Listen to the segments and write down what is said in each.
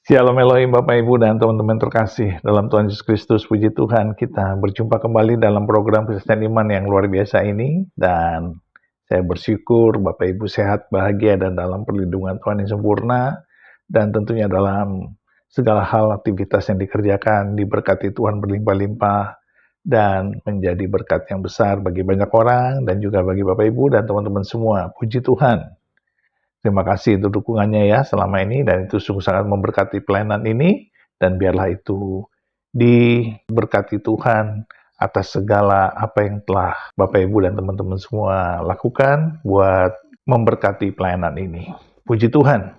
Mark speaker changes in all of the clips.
Speaker 1: Shalom Elohim Bapak Ibu dan teman-teman terkasih dalam Tuhan Yesus Kristus. Puji Tuhan, kita berjumpa kembali dalam program Kristen Iman yang luar biasa ini. Dan saya bersyukur Bapak Ibu sehat, bahagia, dan dalam perlindungan Tuhan yang sempurna. Dan tentunya dalam segala hal aktivitas yang dikerjakan diberkati Tuhan berlimpah-limpah dan menjadi berkat yang besar bagi banyak orang dan juga bagi Bapak Ibu dan teman-teman semua. Puji Tuhan. Terima kasih untuk dukungannya ya selama ini, dan itu sungguh sangat memberkati pelayanan ini, dan biarlah itu diberkati Tuhan atas segala apa yang telah Bapak Ibu dan teman-teman semua lakukan buat memberkati pelayanan ini. Puji Tuhan.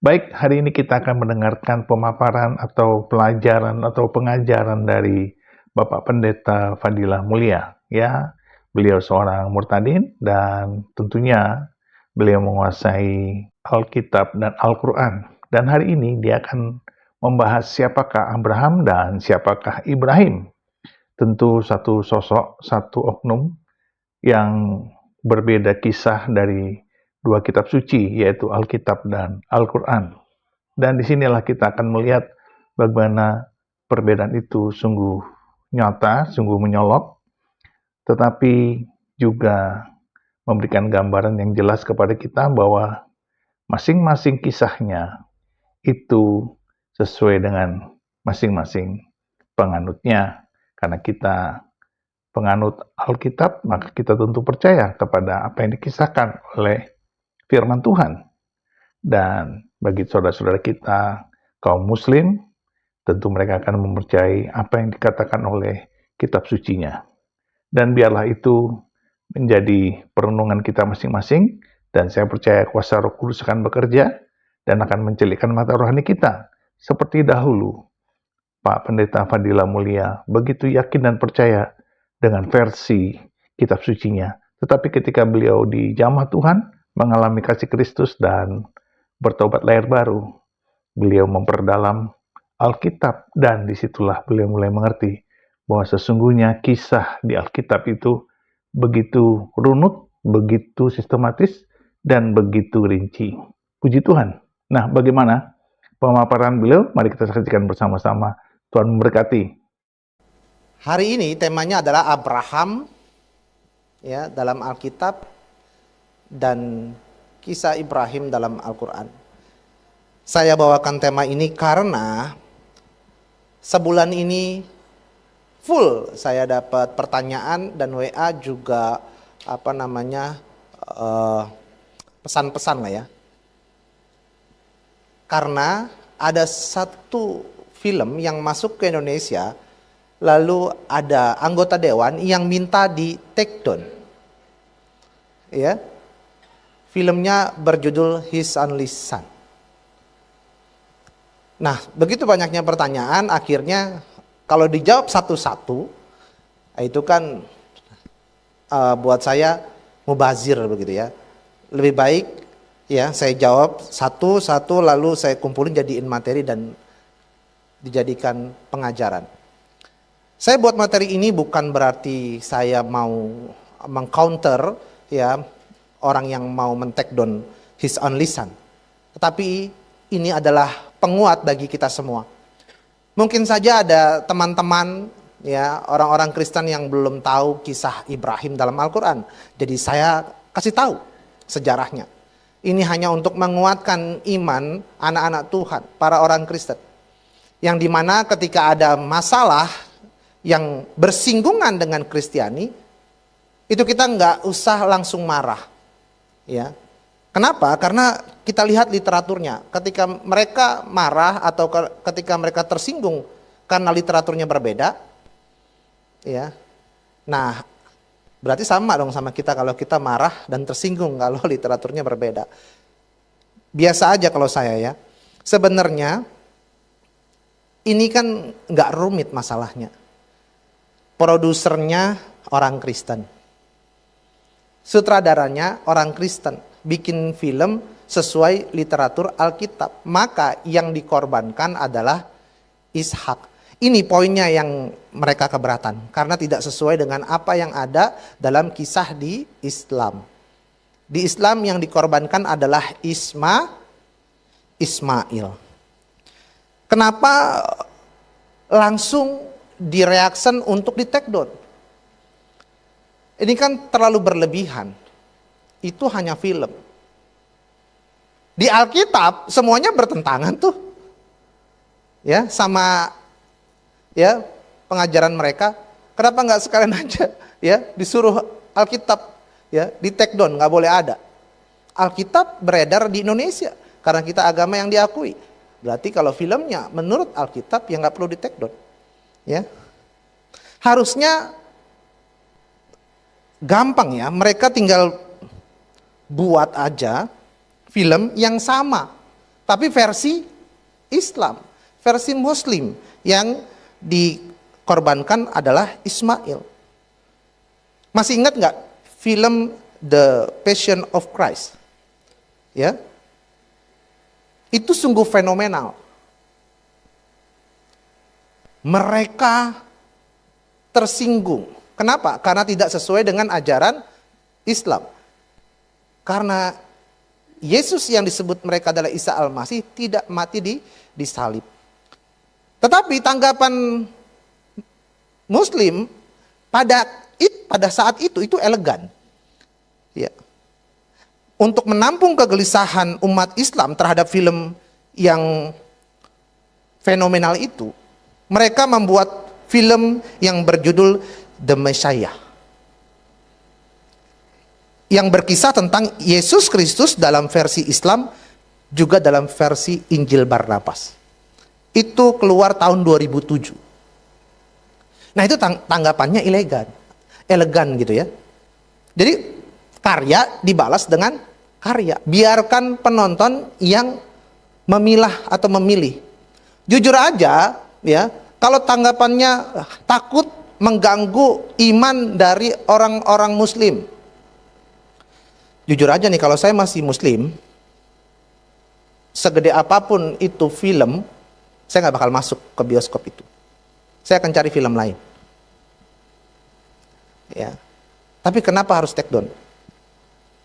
Speaker 1: Baik, hari ini kita akan mendengarkan pemaparan atau pelajaran atau pengajaran dari Bapak Pendeta Fadilah Mulia. Ya, beliau seorang murtadin dan tentunya beliau menguasai Alkitab dan Al-Quran. Dan hari ini dia akan membahas siapakah Abraham dan siapakah Ibrahim. Tentu satu sosok, satu oknum yang berbeda kisah dari dua kitab suci, yaitu Alkitab dan Al-Quran. Dan disinilah kita akan melihat bagaimana perbedaan itu sungguh nyata, sungguh menyolok, tetapi juga memberikan gambaran yang jelas kepada kita bahwa masing-masing kisahnya itu sesuai dengan masing-masing penganutnya. Karena kita penganut Alkitab, maka kita tentu percaya kepada apa yang dikisahkan oleh firman Tuhan. Dan bagi saudara-saudara kita, kaum muslim, tentu mereka akan mempercayai apa yang dikatakan oleh kitab sucinya. Dan biarlah itu menjadi perenungan kita masing-masing, dan saya percaya kuasa Roh Kudus akan bekerja dan akan mencelikkan mata rohani kita. Seperti dahulu, Pak Pendeta Fadilah Mulia begitu yakin dan percaya dengan versi kitab sucinya. Tetapi ketika beliau dijamah Tuhan, mengalami kasih Kristus dan bertobat lahir baru, beliau memperdalam Alkitab, dan disitulah beliau mulai mengerti bahwa sesungguhnya kisah di Alkitab itu begitu runut, begitu sistematis, dan begitu rinci. Puji Tuhan. Nah, bagaimana pemaparan beliau? Mari kita saksikan bersama-sama. Tuhan memberkati.
Speaker 2: Hari ini temanya adalah Abraham ya dalam Alkitab dan kisah Ibrahim dalam Al-Quran. Saya bawakan tema ini karena sebulan ini full saya dapat pertanyaan dan WA juga pesan-pesan lah ya. Karena ada satu film yang masuk ke Indonesia, lalu ada anggota dewan yang minta di take down. Ya. Filmnya berjudul His Only Son. Nah, begitu banyaknya pertanyaan, akhirnya kalau dijawab satu-satu, itu kan buat saya mubazir begitu ya. Lebih baik ya saya jawab satu-satu lalu saya kumpulin jadiin materi dan dijadikan pengajaran. Saya buat materi ini bukan berarti saya mau mengcounter ya orang yang mau men-take down His Only Son. Tetapi ini adalah penguat bagi kita semua. Mungkin saja ada teman-teman ya orang-orang Kristen yang belum tahu kisah Ibrahim dalam Al-Quran. Jadi saya kasih tahu sejarahnya. Ini hanya untuk menguatkan iman anak-anak Tuhan, para orang Kristen. Yang dimana ketika ada masalah yang bersinggungan dengan Kristiani, itu kita nggak usah langsung marah. Ya. Kenapa? Karena kita lihat literaturnya. Ketika mereka marah atau ketika mereka tersinggung karena literaturnya berbeda, ya. Nah, berarti sama dong sama kita kalau kita marah dan tersinggung kalau literaturnya berbeda. Biasa aja kalau saya ya. Sebenarnya ini kan nggak rumit masalahnya. Produsernya orang Kristen. Sutradaranya orang Kristen. Bikin film sesuai literatur Alkitab. Maka yang dikorbankan adalah Ishak. Ini poinnya yang mereka keberatan. Karena tidak sesuai dengan apa yang ada dalam kisah di Islam. Di Islam yang dikorbankan adalah Ismail. Kenapa langsung direaction untuk di take down? Ini kan terlalu berlebihan. Itu hanya film. Di Alkitab semuanya bertentangan tuh. Ya, sama ya pengajaran mereka. Kenapa nggak sekalian aja ya disuruh Alkitab ya di take down, nggak boleh ada. Alkitab beredar di Indonesia karena kita agama yang diakui. Berarti kalau filmnya menurut Alkitab ya nggak perlu di take down. Ya. Harusnya gampang ya, mereka tinggal buat aja film yang sama, tapi versi Islam, versi Muslim, yang dikorbankan adalah Ismail. Masih ingat nggak film The Passion of Christ? Ya, itu sungguh fenomenal. Mereka tersinggung. Kenapa? Karena tidak sesuai dengan ajaran Islam. Karena Yesus yang disebut mereka adalah Isa Al-Masih tidak mati di salib. Tetapi tanggapan Muslim pada saat itu elegan. Ya. Untuk menampung kegelisahan umat Islam terhadap film yang fenomenal itu, mereka membuat film yang berjudul The Messiah, yang berkisah tentang Yesus Kristus dalam versi Islam, juga dalam versi Injil Barnabas. Itu keluar tahun 2007. Nah itu tanggapannya elegan gitu ya. Jadi karya dibalas dengan karya. Biarkan penonton yang memilah atau memilih. Jujur aja ya, kalau tanggapannya takut mengganggu iman dari orang-orang Muslim. Jujur aja nih, kalau saya masih Muslim, segede apapun itu film, saya nggak bakal masuk ke bioskop itu. Saya akan cari film lain. Ya. Tapi kenapa harus take down?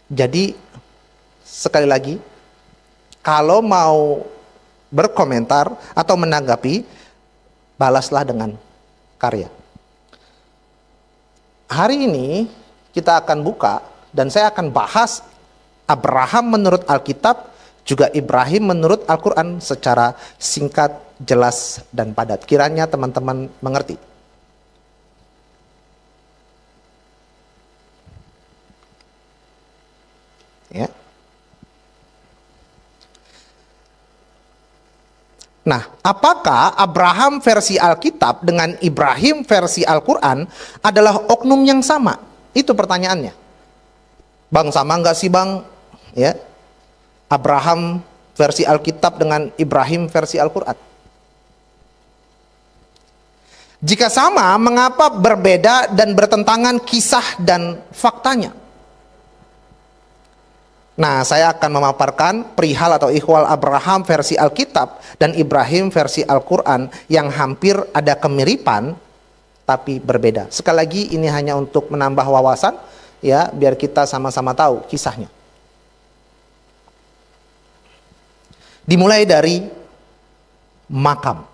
Speaker 2: Jadi sekali lagi, kalau mau berkomentar atau menanggapi, balaslah dengan karya. Hari ini kita akan buka dan saya akan bahas Abraham menurut Alkitab, juga Ibrahim menurut Al-Quran secara singkat, jelas, dan padat. Kiranya teman-teman mengerti. Ya. Nah, apakah Abraham versi Alkitab dengan Ibrahim versi Al-Quran adalah oknum yang sama? Itu pertanyaannya. Bang, sama nggak sih bang? Ya, Abraham versi Alkitab dengan Ibrahim versi Al-Quran. Jika sama, mengapa berbeda dan bertentangan kisah dan faktanya? Nah, saya akan memaparkan perihal atau ihwal Abraham versi Alkitab dan Ibrahim versi Al-Quran yang hampir ada kemiripan, tapi berbeda. Sekali lagi, ini hanya untuk menambah wawasan, ya, biar kita sama-sama tahu kisahnya. Dimulai dari makam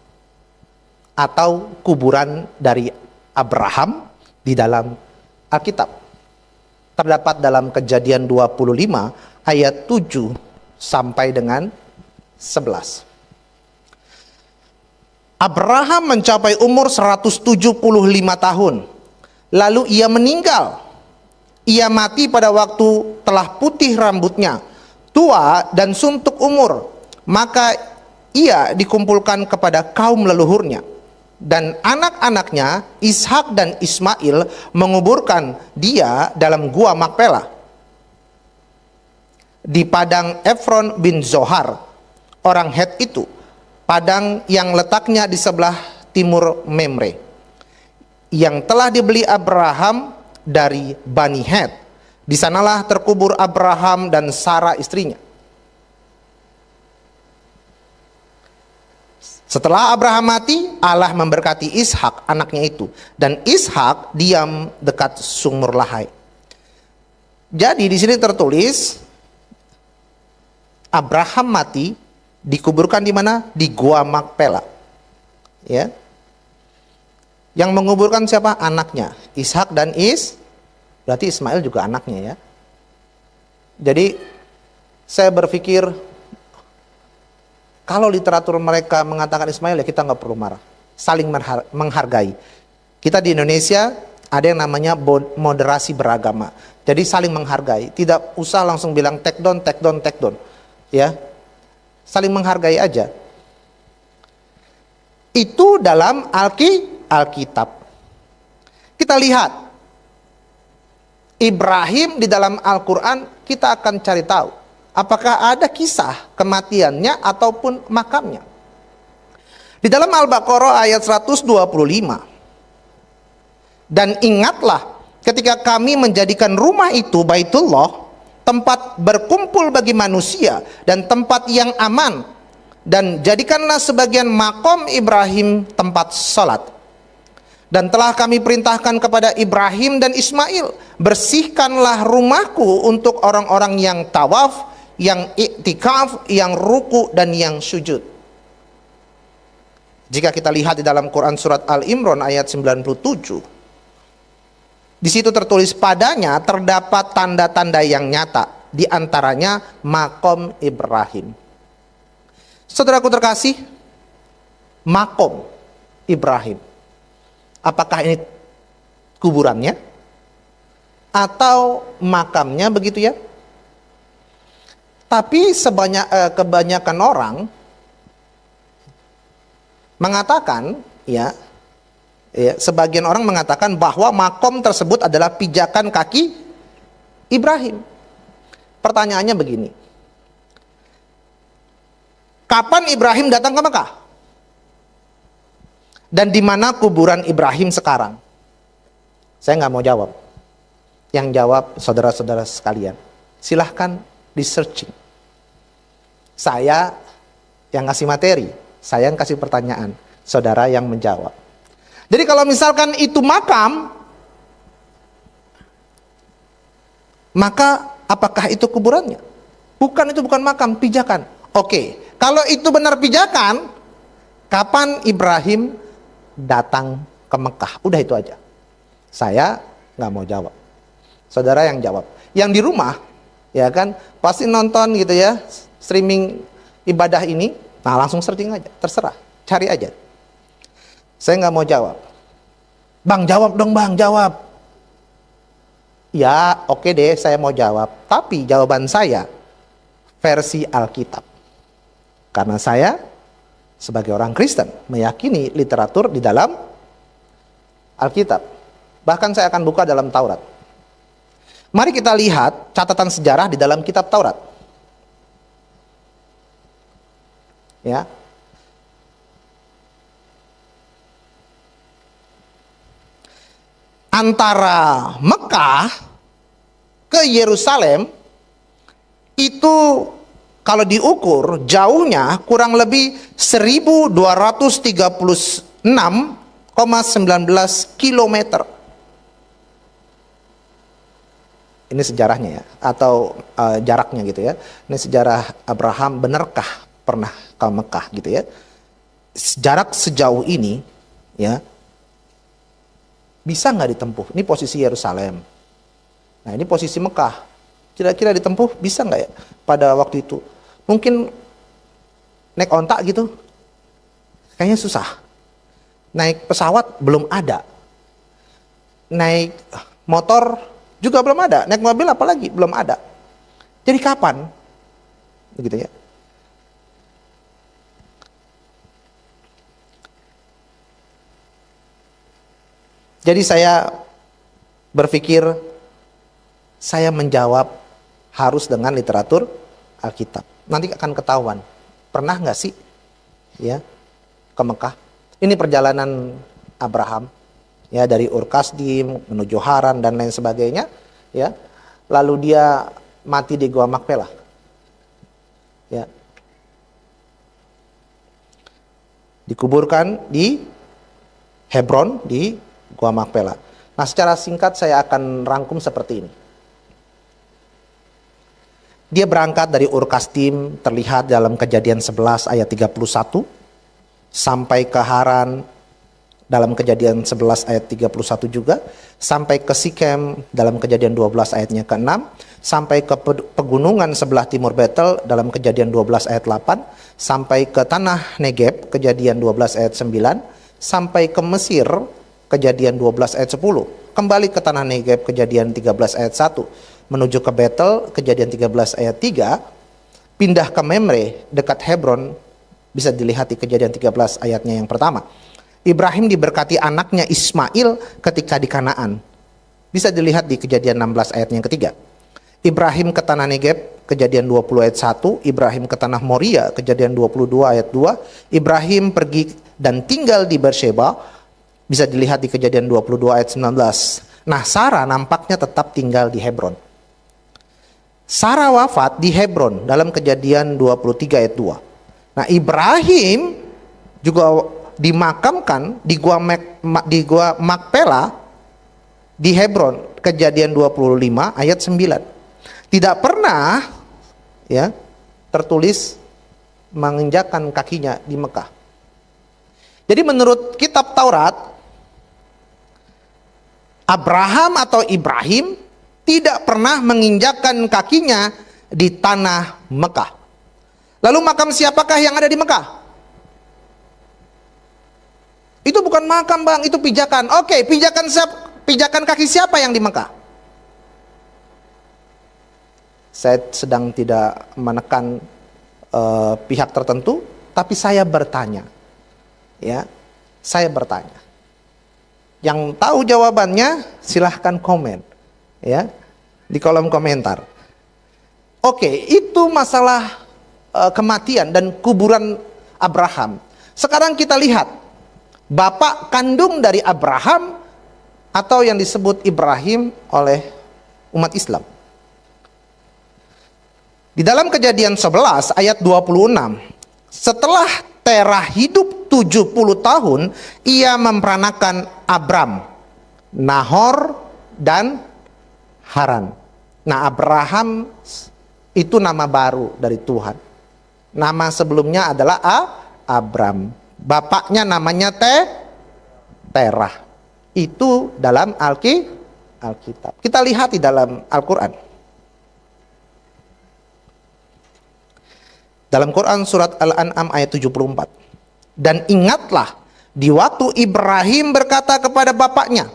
Speaker 2: atau kuburan dari Abraham di dalam Alkitab. Terdapat dalam Kejadian 25 ayat 7 sampai dengan 11. Abraham mencapai umur 175 tahun. Lalu ia meninggal. Ia mati pada waktu telah putih rambutnya, tua dan suntuk umur. Maka ia dikumpulkan kepada kaum leluhurnya. Dan anak-anaknya Ishak dan Ismail menguburkan dia dalam gua Makpela di padang Efron bin Zohar, orang Het itu, padang yang letaknya di sebelah timur Memre, yang telah dibeli Abraham dari Bani Het. Di sanalah terkubur Abraham dan Sarah istrinya. Setelah Abraham mati, Allah memberkati Ishak anaknya itu, dan Ishak diam dekat sumur Lahai. Jadi di sini tertulis Abraham mati Dikuburkan di mana? Di Gua Makpela. Ya. Yang menguburkan siapa? Anaknya, Ishak dan berarti Ismail juga anaknya ya. Jadi saya berpikir kalau literatur mereka mengatakan Ismail, ya kita nggak perlu marah. Saling menghargai. Kita di Indonesia ada yang namanya moderasi beragama. Jadi saling menghargai. Tidak usah langsung bilang take down, take down, take down. Ya, saling menghargai aja. Itu dalam Alkitab. Kita lihat Ibrahim di dalam Al-Quran, kita akan cari tahu apakah ada kisah kematiannya ataupun makamnya. Di dalam Al-Baqarah ayat 125. Dan ingatlah ketika kami menjadikan rumah itu Baitullah, tempat berkumpul bagi manusia dan tempat yang aman, dan jadikanlah sebagian makom Ibrahim tempat salat. Dan telah kami perintahkan kepada Ibrahim dan Ismail, bersihkanlah rumahku untuk orang-orang yang tawaf, yang iktikaf, yang ruku dan yang sujud. Jika kita lihat di dalam Quran surat Al-Imran ayat 97, di situ tertulis padanya terdapat tanda-tanda yang nyata, di antaranya makom Ibrahim. Saudaraku terkasih, makom Ibrahim, apakah ini kuburannya atau makamnya, begitu ya? Tapi kebanyakan orang mengatakan, sebagian orang mengatakan bahwa makom tersebut adalah pijakan kaki Ibrahim. Pertanyaannya begini, kapan Ibrahim datang ke Mekah? Dan di mana kuburan Ibrahim sekarang? Saya nggak mau jawab. Yang jawab saudara-saudara sekalian. Silahkan di searching. Saya yang ngasih materi, saya yang kasih pertanyaan, saudara yang menjawab. Jadi kalau misalkan itu makam, maka apakah itu kuburannya? Bukan, itu bukan makam, pijakan. Oke, kalau itu benar pijakan, kapan Ibrahim datang ke Mekah? Udah itu aja. Saya nggak mau jawab. Saudara yang jawab. Yang di rumah, ya kan, pasti nonton gitu ya, streaming ibadah ini. Nah, langsung searching aja, terserah, cari aja. Saya nggak mau jawab. Bang, jawab dong bang, jawab. Ya, oke deh, saya mau jawab. Tapi jawaban saya versi Alkitab. Karena saya sebagai orang Kristen meyakini literatur di dalam Alkitab. Bahkan saya akan buka dalam Taurat. Mari kita lihat catatan sejarah di dalam kitab Taurat. Ya. Antara Mekah ke Yerusalem itu kalau diukur jauhnya kurang lebih 1236,19 kilometer. Ini sejarahnya ya, atau jaraknya gitu ya. Ini sejarah Abraham, benarkah pernah ke Mekah gitu ya. Jarak sejauh ini ya, bisa nggak ditempuh? Ini posisi Yerusalem. Nah, ini posisi Mekah. Kira-kira ditempuh bisa nggak ya pada waktu itu? Mungkin naik ontak gitu, kayaknya susah. Naik pesawat belum ada. Naik motor juga belum ada. Naik mobil apalagi belum ada. Jadi kapan? Begitu ya. Jadi saya berpikir saya menjawab harus dengan literatur Alkitab. Nanti akan ketahuan. Pernah nggak sih ya ke Mekah? Ini perjalanan Abraham ya, dari Ur Kasdim menuju Haran dan lain sebagainya ya. Lalu dia mati di Gua Makpela. Ya. Dikuburkan di Hebron di Gua Makpela. Nah, secara singkat saya akan rangkum seperti ini. Dia berangkat dari Ur Kasdim, terlihat dalam Kejadian 11 ayat 31, sampai ke Haran dalam Kejadian 11 ayat 31 juga, sampai ke Sikem dalam Kejadian 12 ayatnya ke-6, sampai ke pegunungan sebelah timur Betel dalam Kejadian 12 ayat 8, sampai ke tanah Negeb Kejadian 12 ayat 9, sampai ke Mesir Kejadian 12 ayat 10, kembali ke tanah Negeb Kejadian 13 ayat 1, menuju ke Betel Kejadian 13 ayat 3, pindah ke Memre dekat Hebron, bisa dilihat di Kejadian 13 ayatnya yang pertama. Ibrahim diberkati anaknya Ismail ketika di Kanaan, bisa dilihat di Kejadian 16 ayatnya yang ketiga. Ibrahim ke tanah Negeb Kejadian 20 ayat 1, Ibrahim ke tanah Moria Kejadian 22 ayat 2, Ibrahim pergi dan tinggal di Beersheba, bisa dilihat di Kejadian 22 ayat 19. Nah, Sarah nampaknya tetap tinggal di Hebron. Sarah wafat di Hebron dalam Kejadian 23 ayat 2. Nah, Ibrahim juga dimakamkan di gua Makpela di Hebron, Kejadian 25 ayat 9. Tidak pernah ya tertulis menginjakkan kakinya di Mekah. Jadi menurut kitab Taurat, Abraham atau Ibrahim tidak pernah menginjakkan kakinya di tanah Mekah. Lalu makam siapakah yang ada di Mekah? Itu bukan makam, Bang, itu pijakan. Oke, pijakan kaki siapa yang di Mekah? Saya sedang tidak menekan pihak tertentu, tapi saya bertanya. Ya, saya bertanya. Yang tahu jawabannya silahkan komen, ya, di kolom komentar. Oke, itu masalah kematian dan kuburan Abraham. Sekarang kita lihat bapak kandung dari Abraham atau yang disebut Ibrahim oleh umat Islam. Di dalam Kejadian 11 ayat 26, setelah Terah hidup 70 tahun, ia memperanakan Abram, Nahor, dan Haran. Nah, Abraham itu nama baru dari Tuhan. Nama sebelumnya adalah Abram. Bapaknya namanya Terah. Itu dalam Alkitab. Kita lihat di dalam Al-Quran. Dalam Quran surat Al-An'am ayat 74. Dan ingatlah di waktu Ibrahim berkata kepada bapaknya,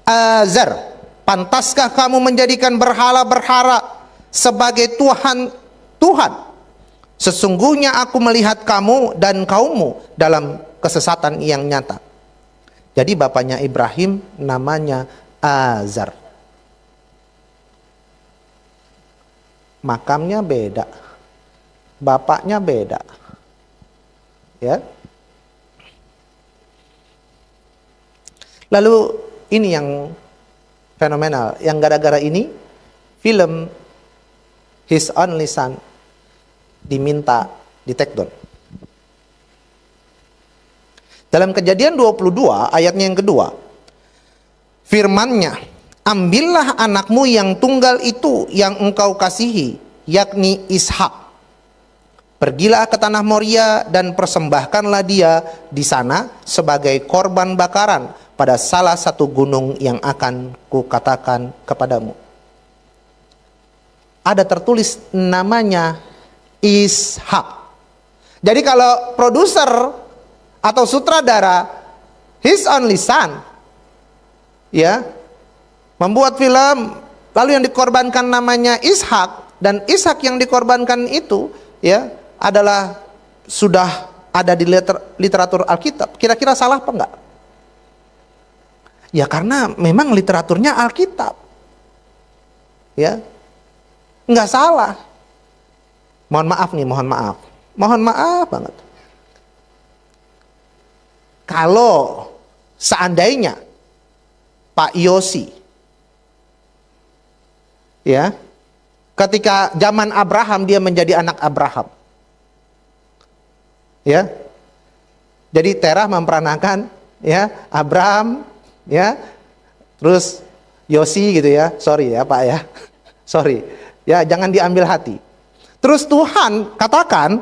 Speaker 2: Azar, pantaskah kamu menjadikan berhala-berhala sebagai Tuhan? Sesungguhnya aku melihat kamu dan kaummu dalam kesesatan yang nyata. Jadi bapaknya Ibrahim namanya Azar. Makamnya beda, bapaknya beda, ya. Lalu ini yang fenomenal, yang gara-gara ini film His Only Son diminta di take down. Dalam Kejadian 22 ayatnya yang kedua, firman-Nya, ambillah anakmu yang tunggal itu yang engkau kasihi, yakni Ishak. Pergilah ke tanah Moria dan persembahkanlah dia di sana sebagai korban bakaran pada salah satu gunung yang akan kukatakan kepadamu. Ada tertulis namanya Ishak. Jadi kalau produser atau sutradara His Only Son, ya, membuat film lalu yang dikorbankan namanya Ishak, dan Ishak yang dikorbankan itu, ya, adalah sudah ada di literatur Alkitab. Kira-kira salah apa enggak? Ya karena memang literaturnya Alkitab, ya, enggak salah. Mohon maaf banget. Kalau seandainya Pak Yosi, ya, ketika zaman Abraham dia menjadi anak Abraham, ya, jadi Terah memperanakan, ya, Abraham, ya, terus Yosi gitu ya, sorry ya Pak ya, sorry, ya, jangan diambil hati, Terus Tuhan katakan,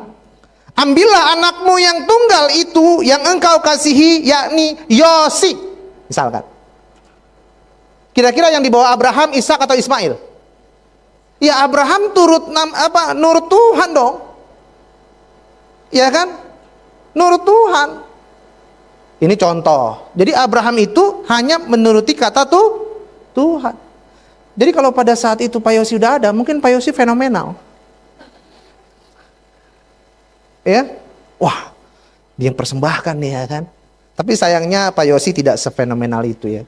Speaker 2: ambillah anakmu yang tunggal itu yang engkau kasihi, yakni Yosef. Misalkan. Kira-kira yang dibawa Abraham, Ishak atau Ismail? Ya Abraham nurut Tuhan dong. Ya kan? Nurut Tuhan. Ini contoh. Jadi Abraham itu hanya menuruti kata Tuhan. Jadi kalau pada saat itu Pak Yosi udah ada, mungkin Pak Yosi fenomenal. Ya, wah, dia yang persembahkan nih ya kan. Tapi sayangnya Pak Yosi tidak sefenomenal itu ya.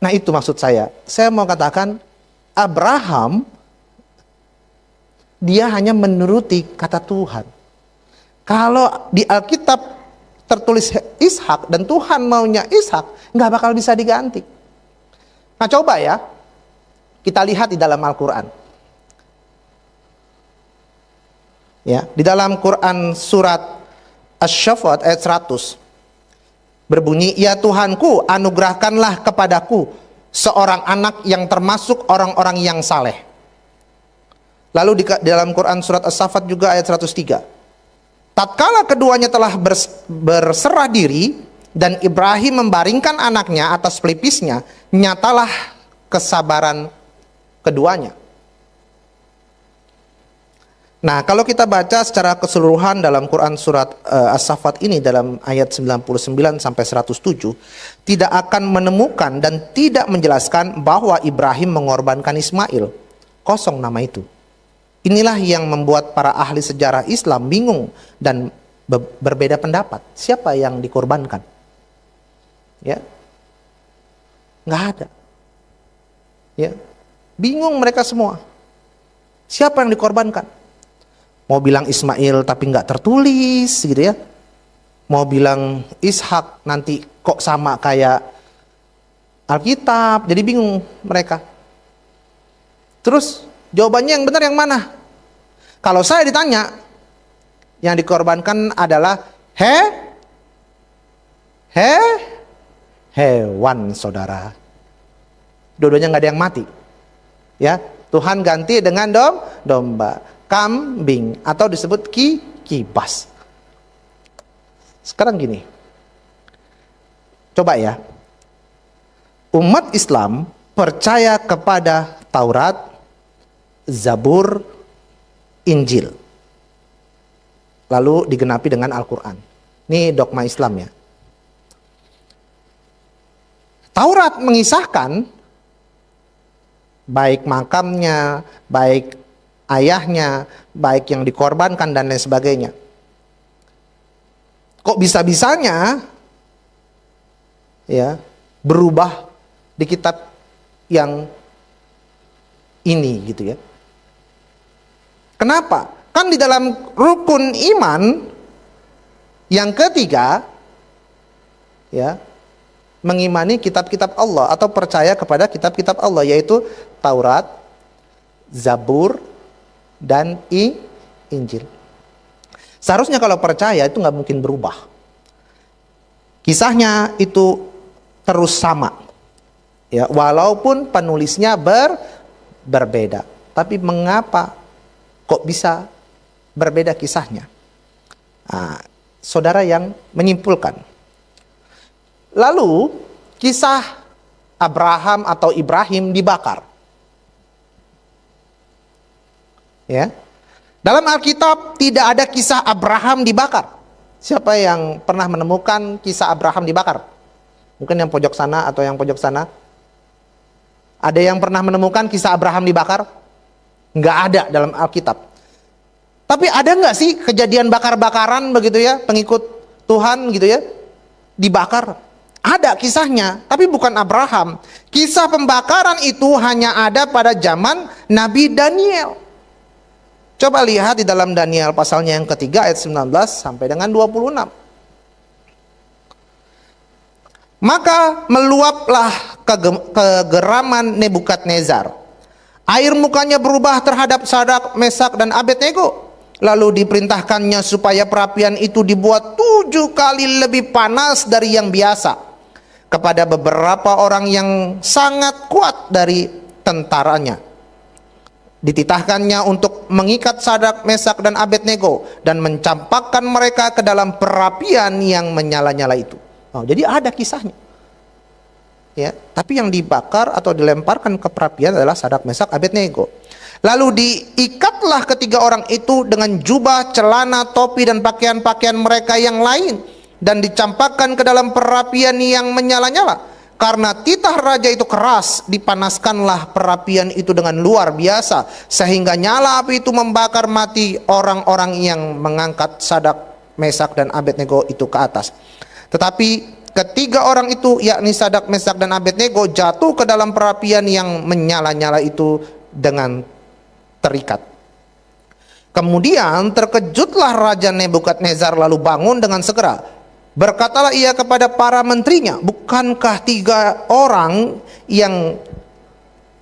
Speaker 2: Nah itu maksud saya. Saya mau katakan Abraham dia hanya menuruti kata Tuhan. Kalau di Alkitab tertulis Ishak dan Tuhan maunya Ishak, nggak bakal bisa diganti. Nah coba ya, kita lihat di dalam Al-Quran. Ya, di dalam Quran surat Asy-Syaffat ayat 100 berbunyi, ya Tuhanku, anugerahkanlah kepadaku seorang anak yang termasuk orang-orang yang saleh. Lalu di dalam Quran surat As-Saffat juga ayat 103. Tatkala keduanya telah berserah diri dan Ibrahim membaringkan anaknya atas pelipisnya, nyatalah kesabaran keduanya. Nah, kalau kita baca secara keseluruhan dalam Quran surat As-Saffat ini dalam ayat 99 sampai 107, tidak akan menemukan dan tidak menjelaskan bahwa Ibrahim mengorbankan Ismail. Kosong nama itu. Inilah yang membuat para ahli sejarah Islam bingung dan berbeda pendapat. Siapa yang dikorbankan? Ya. Nggak ada. Ya. Bingung mereka semua. Siapa yang dikorbankan? Mau bilang Ismail tapi nggak tertulis gitu ya. Mau bilang Ishak nanti kok sama kayak Alkitab. Jadi bingung mereka. Terus jawabannya yang benar yang mana? Kalau saya ditanya, yang dikorbankan adalah hewan saudara. Dua-duanya nggak ada yang mati. Ya, Tuhan ganti dengan domba, kambing, atau disebut kibas. Sekarang gini, coba ya, umat Islam percaya kepada Taurat, Zabur, Injil, lalu digenapi dengan Al-Quran. Ini dogma Islam ya. Taurat mengisahkan baik makamnya, baik ayahnya, baik yang dikorbankan dan lain sebagainya. Kok bisa-bisanya ya berubah di kitab yang ini gitu ya. Kenapa? Kan di dalam rukun iman yang ketiga ya, mengimani kitab-kitab Allah atau percaya kepada kitab-kitab Allah, yaitu Taurat, Zabur, dan Injil. Seharusnya kalau percaya itu nggak mungkin berubah. Kisahnya itu terus sama. Ya, walaupun penulisnya berbeda. Tapi mengapa kok bisa berbeda kisahnya? Nah, saudara yang menyimpulkan. Lalu kisah Abraham atau Ibrahim dibakar. Ya. Dalam Alkitab tidak ada kisah Abraham dibakar. Siapa yang pernah menemukan kisah Abraham dibakar? Mungkin yang pojok sana atau yang pojok sana. Ada yang pernah menemukan kisah Abraham dibakar? Nggak ada dalam Alkitab. Tapi ada nggak sih kejadian bakar-bakaran begitu ya, pengikut Tuhan gitu ya, dibakar? Ada kisahnya, tapi bukan Abraham. Kisah pembakaran itu hanya ada pada zaman Nabi Daniel. Coba lihat di dalam Daniel pasalnya yang ketiga ayat 19 sampai dengan 26. Maka meluaplah kegeraman Nebukadnezar. Air mukanya berubah terhadap Sadrak, Mesak, dan Abednego. Lalu diperintahkannya supaya perapian itu dibuat 7 kali lebih panas dari yang biasa. Kepada beberapa orang yang sangat kuat dari tentaranya. Dititahkannya untuk mengikat Sadrak, Mesak, dan Abednego dan mencampakkan mereka ke dalam perapian yang menyala-nyala itu. Oh, jadi ada kisahnya. Ya, tapi yang dibakar atau dilemparkan ke perapian adalah Sadrak, Mesak, Abednego. Lalu diikatlah ketiga orang itu dengan jubah, celana, topi, dan pakaian-pakaian mereka yang lain, dan dicampakkan ke dalam perapian yang menyala-nyala. Karena titah raja itu keras, dipanaskanlah perapian itu dengan luar biasa, sehingga nyala api itu membakar mati orang-orang yang mengangkat Sadrak, Mesak, dan Abednego itu ke atas. Tetapi ketiga orang itu, yakni Sadrak, Mesak, dan Abednego, jatuh ke dalam perapian yang menyala-nyala itu dengan terikat. Kemudian terkejutlah Raja Nebukadnezar lalu bangun dengan segera. Berkatalah ia kepada para menterinya, bukankah tiga orang yang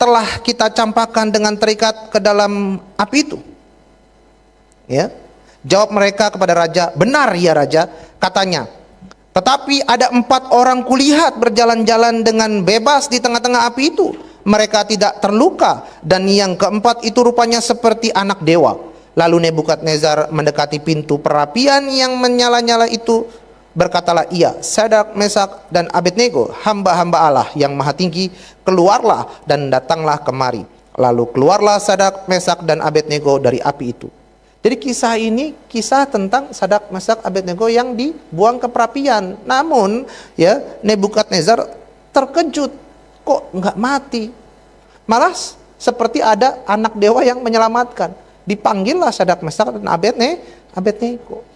Speaker 2: telah kita campakkan dengan terikat ke dalam api itu? Ya. Jawab mereka kepada raja, benar ya raja. Katanya, tetapi ada 4 orang kulihat berjalan-jalan dengan bebas di tengah-tengah api itu. Mereka tidak terluka, dan yang keempat itu rupanya seperti anak dewa. Lalu Nebukadnezar mendekati pintu perapian yang menyala-nyala itu. Berkatalah ia, Sadrak, Mesak, dan Abednego, hamba-hamba Allah yang maha tinggi, keluarlah dan datanglah kemari. Lalu keluarlah Sadrak, Mesak, dan Abednego dari api itu. Jadi kisah ini kisah tentang Sadrak, Mesak, Abednego yang dibuang ke perapian. Namun ya, Nebukadnezar terkejut, kok nggak mati? Malah seperti ada anak dewa yang menyelamatkan. Dipanggillah Sadrak, Mesak, dan Abednego.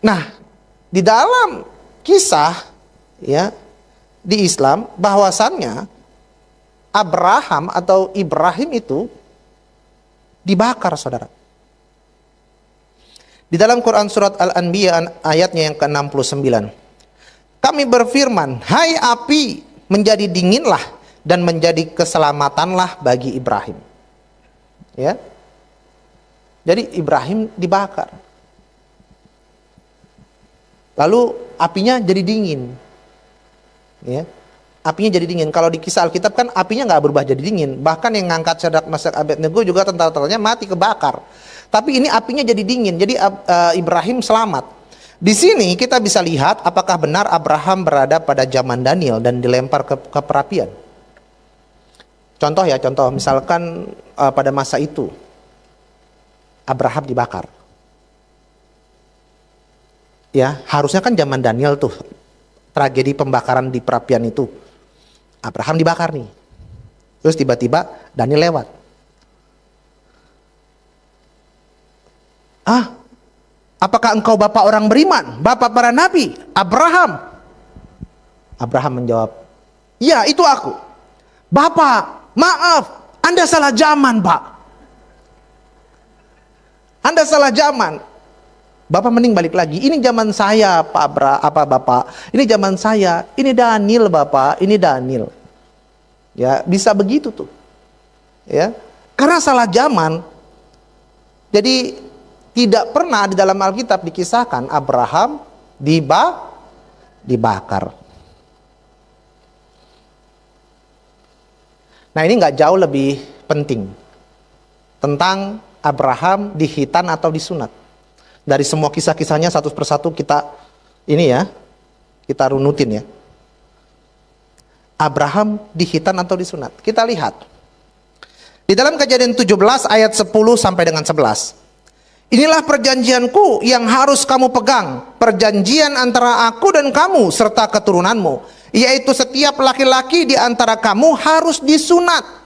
Speaker 2: Nah, di dalam kisah ya di Islam bahwasannya Abraham atau Ibrahim itu dibakar, saudara. Di dalam Quran surat Al-Anbiya ayatnya yang ke-69. Kami berfirman, hai api, menjadi dinginlah dan menjadi keselamatanlah bagi Ibrahim. Ya. Jadi Ibrahim dibakar. Lalu apinya jadi dingin. Ya. Apinya jadi dingin. Kalau di kisah Alkitab kan apinya nggak berubah jadi dingin. Bahkan yang ngangkat Sadrak, Mesak, Abednego juga tentara-tentaranya mati kebakar. Tapi ini apinya jadi dingin. Jadi Ibrahim selamat. Di sini kita bisa lihat apakah benar Abraham berada pada zaman Daniel dan dilempar ke perapian. Contoh ya, contoh misalkan pada masa itu Abraham dibakar. Ya, harusnya kan zaman Daniel tuh, tragedi pembakaran di perapian itu. Abraham dibakar nih. Terus tiba-tiba Daniel lewat. Apakah engkau bapak orang beriman? Bapak para nabi? Abraham. Abraham menjawab, ya itu aku. Bapak, maaf, Anda salah zaman, Pak. Anda salah zaman. Bapak mending balik lagi. Ini zaman saya, Bapak. Ini zaman saya. Ini Daniel, Bapak. Ini Daniel. Ya, bisa begitu tuh. Ya. Karena salah zaman. Jadi tidak pernah di dalam Alkitab dikisahkan Abraham dibakar. Nah, ini nggak jauh lebih penting tentang Abraham dihitan atau disunat. Dari semua kisah-kisahnya satu persatu kita runutin ya. Abraham dihitan atau disunat. Kita lihat. Di dalam Kejadian 17 ayat 10 sampai dengan 11. Inilah perjanjianku yang harus kamu pegang. Perjanjian antara aku dan kamu serta keturunanmu. Yaitu setiap laki-laki di antara kamu harus disunat.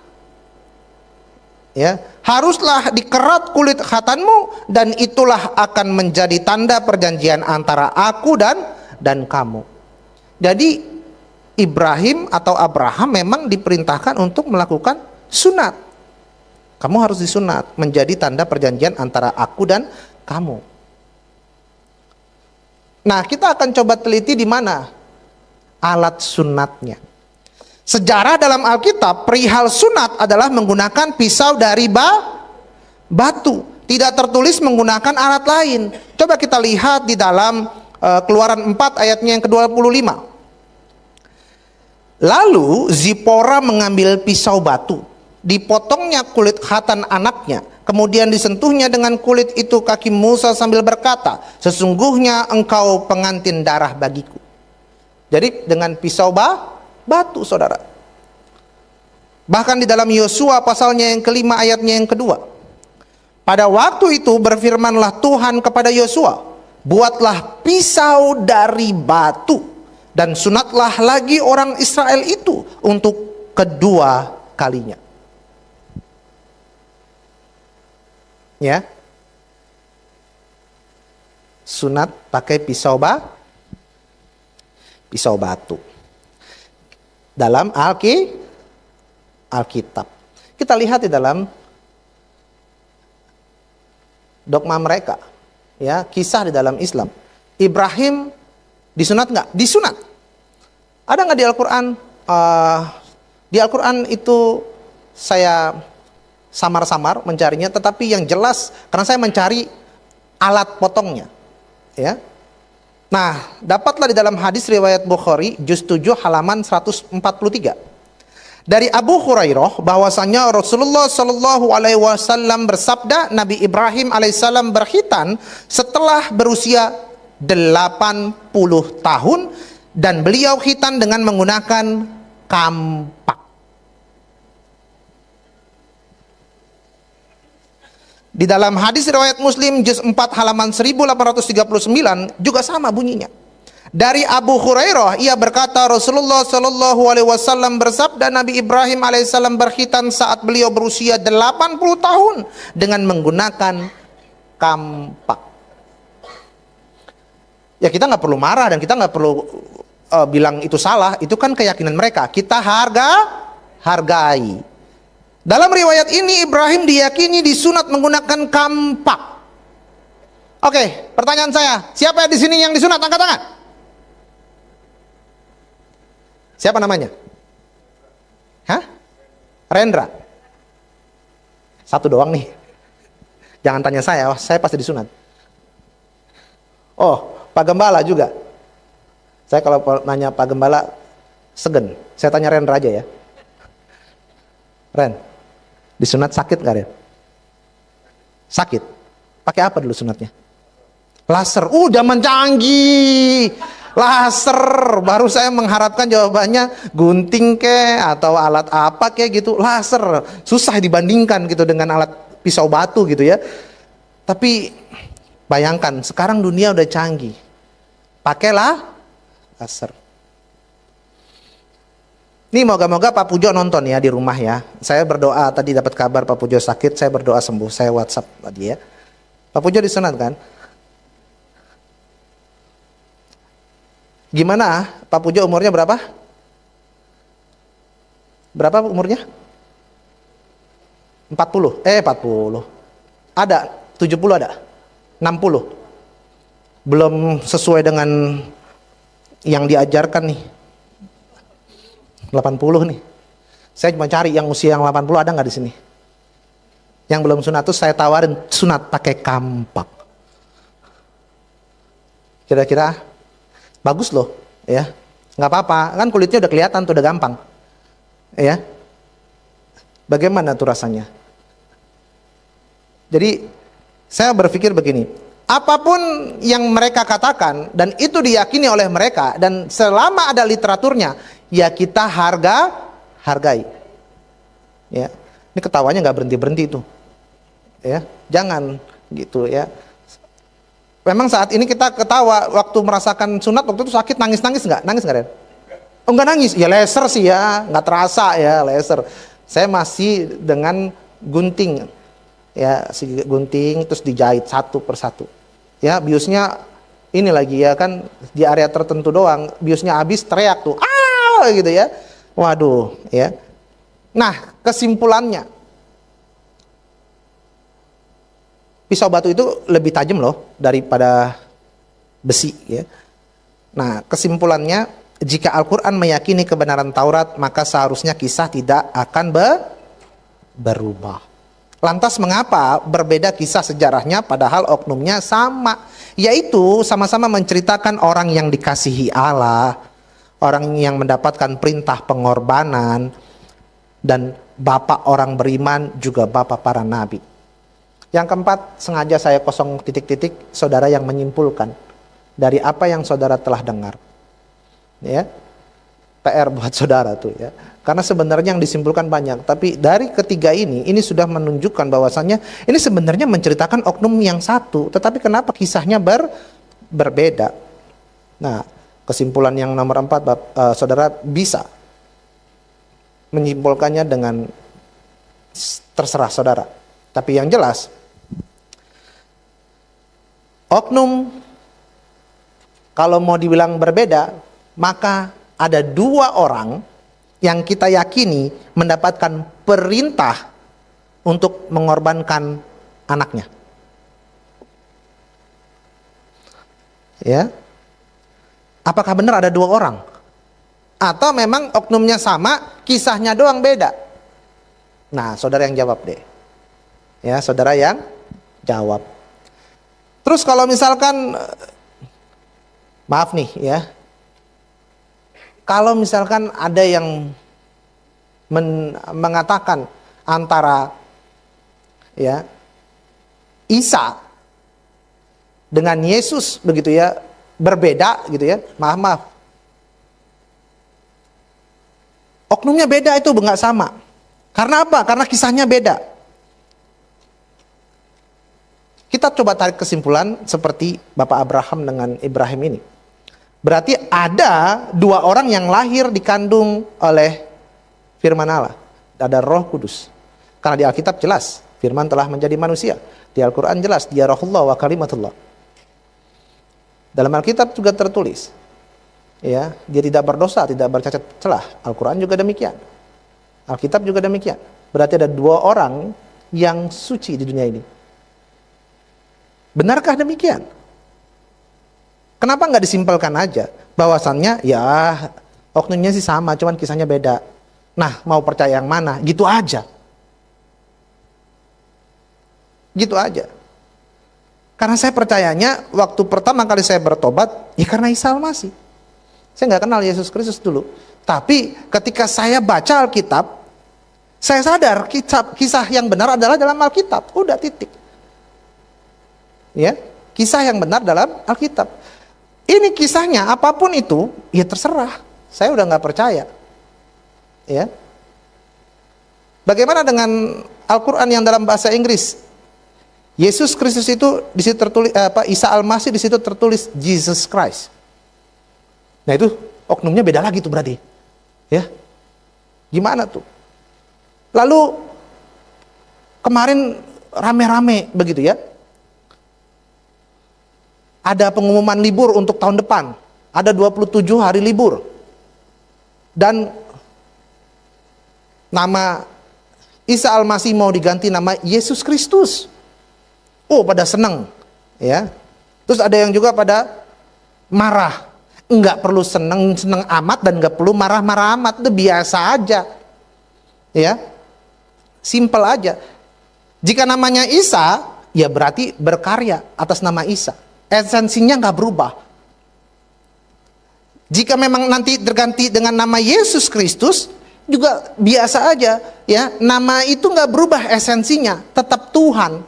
Speaker 2: Ya, haruslah dikerat kulit khatanmu, dan itulah akan menjadi tanda perjanjian antara aku dan kamu. Jadi Ibrahim atau Abraham memang diperintahkan untuk melakukan sunat. Kamu harus disunat, menjadi tanda perjanjian antara aku dan kamu. Nah, kita akan coba teliti di mana alat sunatnya. Sejarah dalam Alkitab, perihal sunat adalah menggunakan pisau dari batu. Tidak tertulis menggunakan alat lain. Coba kita lihat di dalam Keluaran 4 ayatnya yang ke-25. Lalu Zipora mengambil pisau batu dipotongnya kulit khatan anaknya, kemudian disentuhnya dengan kulit itu kaki Musa sambil berkata, sesungguhnya engkau pengantin darah bagiku. Jadi dengan pisau batu, saudara. Bahkan di dalam Yosua pasalnya yang kelima ayatnya yang kedua, pada waktu itu berfirmanlah Tuhan kepada Yosua, buatlah pisau dari batu dan sunatlah lagi orang Israel itu untuk kedua kalinya. Ya, sunat pakai pisau batu dalam Alkitab. Kita lihat di dalam dogma mereka, ya, kisah di dalam Islam. Ibrahim disunat nggak? Disunat. Ada nggak di Al-Quran? Di Al-Quran itu saya samar-samar mencarinya, tetapi yang jelas karena saya mencari alat potongnya, ya. Nah, dapatlah di dalam hadis riwayat Bukhari juz 7 halaman 143 dari Abu Hurairah bahwasanya Rasulullah Shallallahu Alaihi Wasallam bersabda, Nabi Ibrahim alaihissalam berkhitan setelah berusia 80 tahun dan beliau khitan dengan menggunakan kampak. Di dalam hadis riwayat Muslim juz 4 halaman 1839 juga sama bunyinya. Dari Abu Hurairah ia berkata Rasulullah Shallallahu Alaihi Wasallam bersabda, Nabi Ibrahim alaihissalam berkhitan saat beliau berusia 80 tahun dengan menggunakan kampak. Ya, kita nggak perlu marah dan kita nggak perlu bilang itu salah, itu kan keyakinan mereka. Kita hargai. Dalam riwayat ini Ibrahim diyakini disunat menggunakan kampak. Oke, pertanyaan saya, siapa di sini yang disunat? Angkat tangan. Siapa namanya? Hah? Rendra. Satu doang nih. Jangan tanya saya pasti disunat. Oh, Pak Gembala juga. Saya kalau nanya Pak Gembala segen. Saya tanya Rendra aja ya. Ren, disunat sakit gak, Ren? Sakit. Pakai apa dulu sunatnya? Laser. Zaman canggih. Laser. Baru saya mengharapkan jawabannya gunting ke atau alat apa kayak gitu. Laser. Susah dibandingkan gitu dengan alat pisau batu gitu ya. Tapi bayangkan sekarang dunia udah canggih. Pakailah laser. Ini moga-moga Pak Pujo nonton ya di rumah ya. Saya berdoa, tadi dapat kabar Pak Pujo sakit, saya berdoa sembuh. Saya WhatsApp tadi ya. Pak Pujo disunat kan? Gimana? Pak Pujo umurnya berapa? Berapa umurnya? 40. 40. Ada 70 ada. 60. Belum sesuai dengan yang diajarkan nih. 80 nih. Saya cuma cari yang usia yang 80 ada nggak di sini? Yang belum sunat tuh saya tawarin sunat pakai kampak. Kira-kira bagus loh, ya. Nggak apa-apa, kan kulitnya udah kelihatan tuh, udah gampang. Ya. Bagaimana tuh rasanya? Jadi saya berpikir begini, apapun yang mereka katakan dan itu diyakini oleh mereka dan selama ada literaturnya, ya kita hargai. Ya, ini ketawanya nggak berhenti itu. Ya, jangan gitu ya. Memang saat ini kita ketawa waktu merasakan sunat, waktu itu sakit, nangis nggak? Nangis nggak, Ren? Oh, nggak nangis, ya laser sih ya, nggak terasa ya laser. Saya masih dengan gunting, ya si gunting terus dijahit satu persatu. Ya biusnya ini lagi ya kan di area tertentu doang, biusnya habis teriak tuh, gitu ya. Waduh, ya. Nah, kesimpulannya, pisau batu itu lebih tajam loh daripada besi, ya. Nah, kesimpulannya, jika Al-Quran meyakini kebenaran Taurat, maka seharusnya kisah tidak akan berubah. Lantas mengapa berbeda kisah sejarahnya padahal oknumnya sama? Yaitu sama-sama menceritakan orang yang dikasihi Allah, orang yang mendapatkan perintah pengorbanan, dan Bapa orang beriman, juga Bapa para nabi. Yang keempat, sengaja saya kosong titik-titik, saudara yang menyimpulkan dari apa yang saudara telah dengar. Ya, PR buat saudara tuh ya. Karena sebenarnya yang disimpulkan banyak, tapi dari ketiga ini sudah menunjukkan bahwasannya ini sebenarnya menceritakan oknum yang satu, tetapi kenapa kisahnya berbeda. Nah, kesimpulan yang nomor 4, saudara bisa menyimpulkannya dengan terserah saudara. Tapi yang jelas, oknum kalau mau dibilang berbeda, maka ada 2 orang yang kita yakini mendapatkan perintah untuk mengorbankan anaknya. Ya. Apakah benar ada 2 orang? Atau memang oknumnya sama, kisahnya doang beda? Nah, saudara yang jawab deh. Ya, saudara yang jawab. Terus kalau misalkan, maaf nih ya, kalau misalkan ada yang mengatakan antara ya Isa dengan Yesus begitu ya, berbeda gitu ya, maaf. Oknumnya beda itu nggak sama. Karena apa? Karena kisahnya beda. Kita coba tarik kesimpulan seperti Bapak Abraham dengan Ibrahim ini. Berarti ada 2 orang yang lahir dikandung oleh firman Allah. Ada Roh Kudus. Karena di Alkitab jelas, firman telah menjadi manusia. Di Al-Quran jelas, dia Rohullah wa kalimatullah. Dalam Alkitab juga tertulis, ya, dia tidak berdosa, tidak bercacat celah. Al-Quran juga demikian. Alkitab juga demikian. Berarti ada 2 orang yang suci di dunia ini. Benarkah demikian? Kenapa nggak disimpelkan aja? Bahwasannya ya oknumnya sih sama, cuman kisahnya beda. Nah, mau percaya yang mana? Gitu aja. Gitu aja. Karena saya percayanya waktu pertama kali saya bertobat, ya karena Isa Al-Masih. Saya nggak kenal Yesus Kristus dulu. Tapi ketika saya baca Alkitab, saya sadar kisah yang benar adalah dalam Alkitab. Udah titik. Ya, kisah yang benar dalam Alkitab. Ini kisahnya apapun itu, ya terserah. Saya udah nggak percaya. Ya. Bagaimana dengan Al-Quran yang dalam bahasa Inggris? Yesus Kristus itu di situ tertulis Isa Al-Masih di situ tertulis Jesus Christ. Nah itu oknumnya beda lagi tuh berarti. Ya. Gimana tuh? Lalu kemarin rame-rame begitu ya. Ada pengumuman libur untuk tahun depan. Ada 27 hari libur. Dan nama Isa Al-Masih mau diganti nama Yesus Kristus. Oh, pada senang, ya. Terus ada yang juga pada marah. Enggak perlu senang amat dan enggak perlu marah-marah amat, itu biasa aja. Ya. Simple aja. Jika namanya Isa, ya berarti berkarya atas nama Isa. Esensinya nggak berubah. Jika memang nanti terganti dengan nama Yesus Kristus, juga biasa aja, ya. Nama itu nggak berubah esensinya, tetap Tuhan.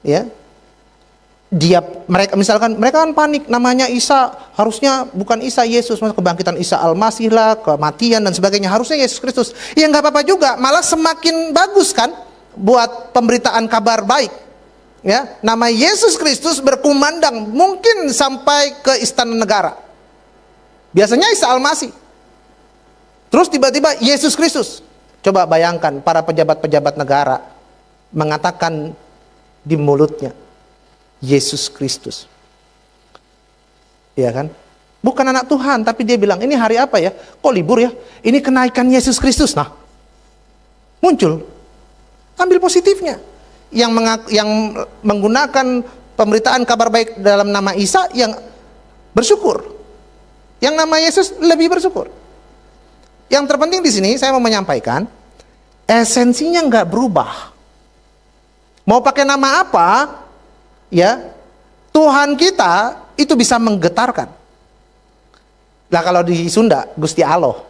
Speaker 2: Ya. Mereka kan panik, namanya Isa, harusnya bukan Isa Yesus, kebangkitan Isa Al-Masih lah, kematian dan sebagainya, harusnya Yesus Kristus. Ya nggak apa-apa juga, malah semakin bagus kan buat pemberitaan kabar baik. Ya, nama Yesus Kristus berkumandang mungkin sampai ke istana negara. Biasanya Isa Al-Masih. Terus tiba-tiba Yesus Kristus. Coba bayangkan para pejabat-pejabat negara mengatakan di mulutnya Yesus Kristus. Iya kan? Bukan anak Tuhan, tapi dia bilang, ini hari apa ya? Kok libur ya? Ini kenaikan Yesus Kristus. Nah, muncul. Ambil positifnya. Yang menggunakan pemberitaan kabar baik dalam nama Isa yang bersyukur. Yang nama Yesus lebih bersyukur. Yang terpenting di sini saya mau menyampaikan, esensinya nggak berubah. Mau pakai nama apa, ya Tuhan kita itu bisa menggetarkan. Nah kalau di Sunda Gusti Allah,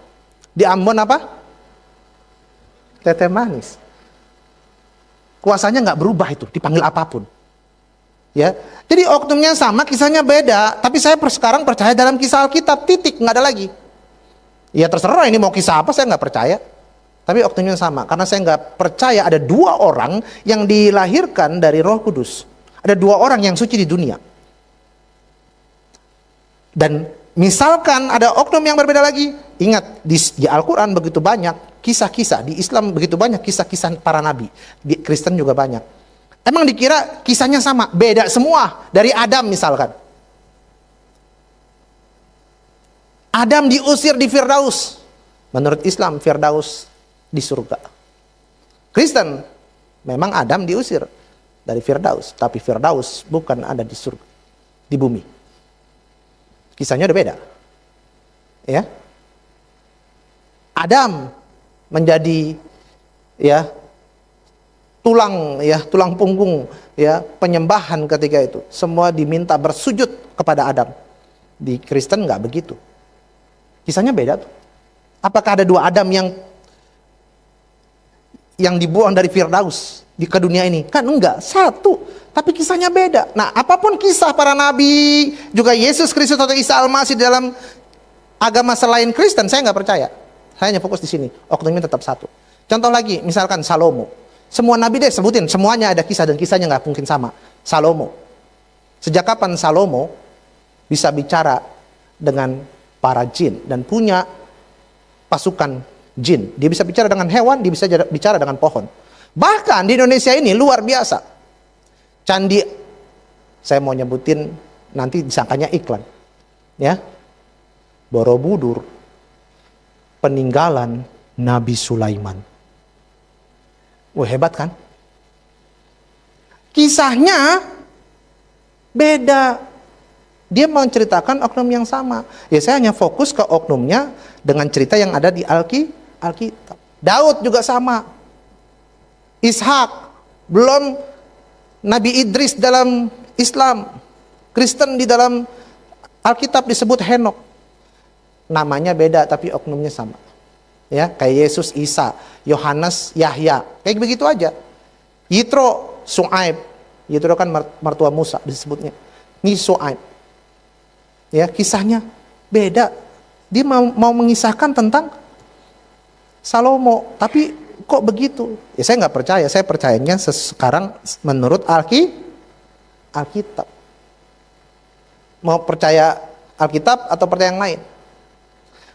Speaker 2: di Ambon apa? Teh manis. Kuasanya nggak berubah itu, dipanggil apapun. Ya, jadi oknumnya sama, kisahnya beda. Tapi saya sekarang percaya dalam kisah Alkitab, titik, nggak ada lagi. Ya terserah ini mau kisah apa, saya nggak percaya. Tapi oknumnya sama, karena saya nggak percaya ada dua orang yang dilahirkan dari Roh Kudus. Ada dua orang yang suci di dunia. Dan misalkan ada oknum yang berbeda lagi, ingat di Al-Quran begitu banyak kisah-kisah, di Islam begitu banyak kisah-kisah para nabi, di Kristen juga banyak. Emang dikira kisahnya sama? Beda semua. Dari Adam misalkan. Adam diusir di Firdaus. Menurut Islam, Firdaus di surga. Kristen, memang Adam diusir dari Firdaus. Tapi Firdaus bukan ada di surga, di bumi. Kisahnya udah beda. Ya. Adam menjadi tulang punggung penyembahan ketika itu. Semua diminta bersujud kepada Adam. Di Kristen nggak begitu. Kisahnya beda tuh. Apakah ada dua Adam yang dibuang dari Firdaus ke dunia ini? Kan enggak, satu. Tapi kisahnya beda. Nah, apapun kisah para nabi, juga Yesus Kristus atau Isa Al-Masih dalam agama selain Kristen, saya nggak percaya. Saya hanya fokus di sini. Oknumnya tetap satu. Contoh lagi, misalkan Salomo. Semua nabi deh sebutin, semuanya ada kisah dan kisahnya nggak mungkin sama. Salomo. Sejak kapan Salomo bisa bicara dengan para jin dan punya pasukan jin? Dia bisa bicara dengan hewan, dia bisa bicara dengan pohon. Bahkan di Indonesia ini luar biasa. Candi, saya mau nyebutin nanti disangkanya iklan. Ya. Borobudur, peninggalan Nabi Sulaiman. Wah, hebat kan? Kisahnya beda. Dia menceritakan oknum yang sama. Ya saya hanya fokus ke oknumnya dengan cerita yang ada di Alkitab. Daud juga sama. Ishak, belum Nabi Idris dalam Islam. Kristen di dalam Alkitab disebut Henok. Namanya beda tapi oknumnya sama. Ya, kayak Yesus, Isa, Yohanes, Yahya, kayak begitu aja. Yitro, Su'aib. Yitro kan mertua Musa disebutnya. Ini Su'aib. Ya, kisahnya beda. Dia mau mengisahkan tentang Salomo, tapi kok begitu? Ya saya nggak percaya. Saya percayanya sekarang menurut Alkitab. Mau percaya Alkitab atau percaya yang lain?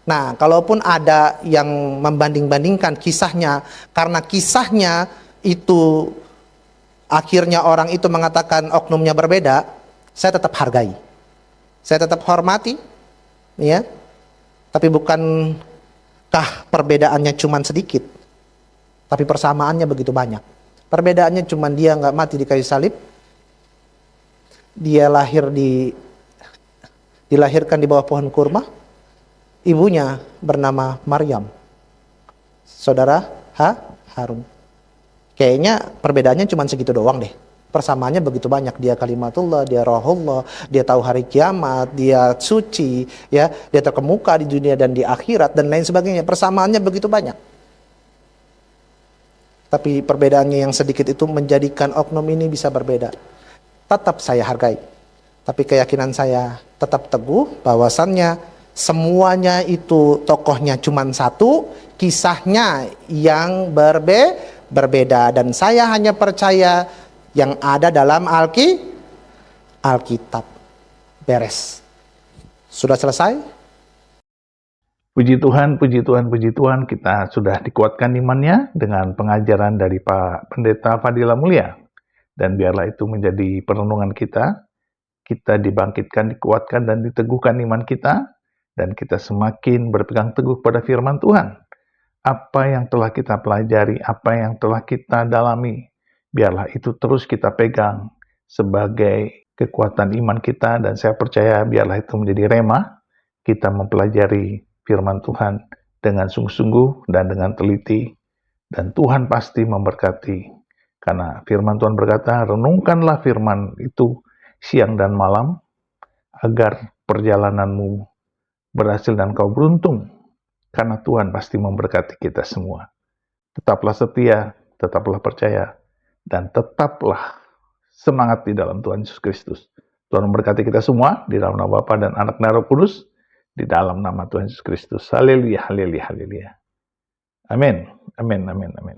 Speaker 2: Nah, kalaupun ada yang membanding-bandingkan kisahnya, karena kisahnya itu akhirnya orang itu mengatakan oknumnya berbeda, saya tetap hargai. Saya tetap hormati, ya. Tapi bukankah perbedaannya cuma sedikit, tapi persamaannya begitu banyak. Perbedaannya cuma dia nggak mati di kayu salib, dia dilahirkan di bawah pohon kurma. Ibunya bernama Maryam, saudara Harun. Kayaknya perbedaannya cuma segitu doang deh. Persamaannya begitu banyak. Dia kalimatullah, dia rohullah, dia tahu hari kiamat, dia suci, ya, dia terkemuka di dunia dan di akhirat dan lain sebagainya. Persamaannya begitu banyak. Tapi perbedaannya yang sedikit itu menjadikan oknum ini bisa berbeda. Tetap saya hargai. Tapi keyakinan saya tetap teguh bahwasannya semuanya itu tokohnya cuma satu, kisahnya yang berbeda, dan saya hanya percaya yang ada dalam Alkitab. Beres. Sudah selesai?
Speaker 1: Puji Tuhan, puji Tuhan, puji Tuhan, kita sudah dikuatkan imannya dengan pengajaran dari Pak Pendeta Fadila Mulia. Dan biarlah itu menjadi perenungan kita dibangkitkan, dikuatkan, dan diteguhkan iman kita, dan kita semakin berpegang teguh pada firman Tuhan. Apa yang telah kita pelajari, apa yang telah kita dalami, biarlah itu terus kita pegang sebagai kekuatan iman kita, dan saya percaya biarlah itu menjadi rema, kita mempelajari firman Tuhan dengan sungguh-sungguh dan dengan teliti, dan Tuhan pasti memberkati. Karena firman Tuhan berkata, renungkanlah firman itu siang dan malam, agar perjalananmu berhasil dan kau beruntung, karena Tuhan pasti memberkati kita semua. Tetaplah setia, tetaplah percaya, dan tetaplah semangat di dalam Tuhan Yesus Kristus. Tuhan memberkati kita semua di dalam nama Bapa dan Anak dan Roh Kudus, di dalam nama Tuhan Yesus Kristus. Haleluya, haleluya, haleluya. Amin, amin, amin, amin.